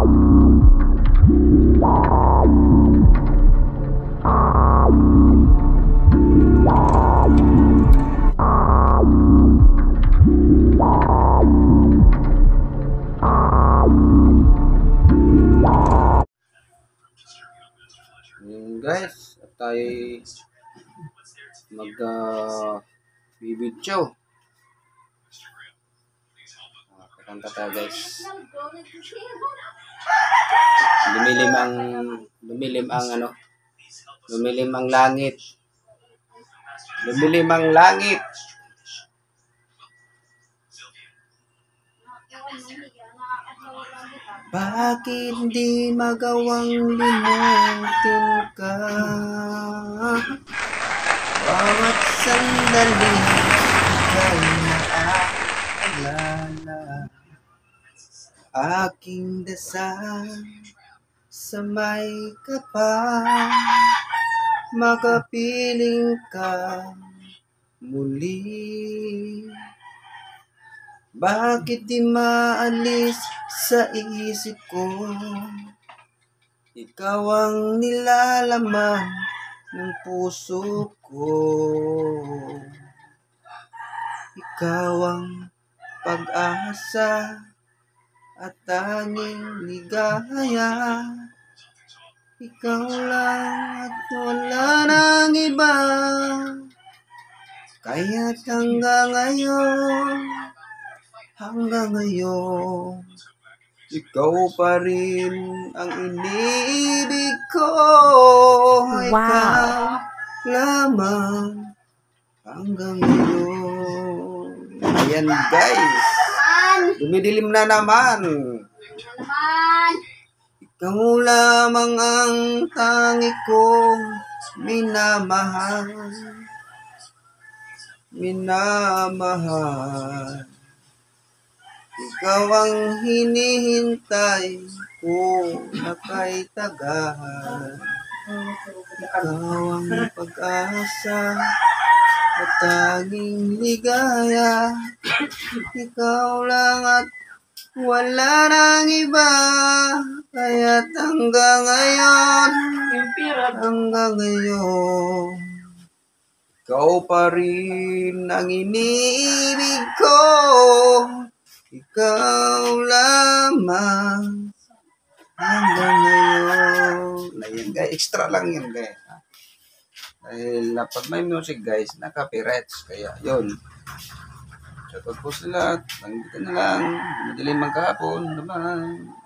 Guys, at tayo mag bibidyo. Kakanta tayo guys. Lumilim ang langit. Lumilim ang langit. Bakit di magawang limutin ka? Bawat sandali ika'y naaalala. Aking dasal sa may ka pa, makapiling ka muli. Bakit di maalis sa isip ko? Ikaw ang nilalaman ng puso ko. Ikaw ang pag-asa at tanging ligaya. Ikaw lang at wala nang iba. Kaya't hanggang ngayon, ikaw pa rin ang iniibig ko. Wow! Ikaw lamang hanggang ngayon. Ayan guys, dumidilim na naman. Ikaw lamang ang tangi kong minamahal. Ikaw ang hinihintay ko na kay tagal. Ikaw ang pag-asa at tanging ligaya. Ikaw lang at wala nang iba. Kaya't hanggang ngayon, ikaw pa rin ang iniibig ko. Ikaw lamang hanggang ngayon. Ayan guys, extra lang yan guys. Dahil pag may music guys, naka-copyrights. Kaya yun. Shoutout po sila. Nandito na lang. Madaling magkahapon. Bye-bye.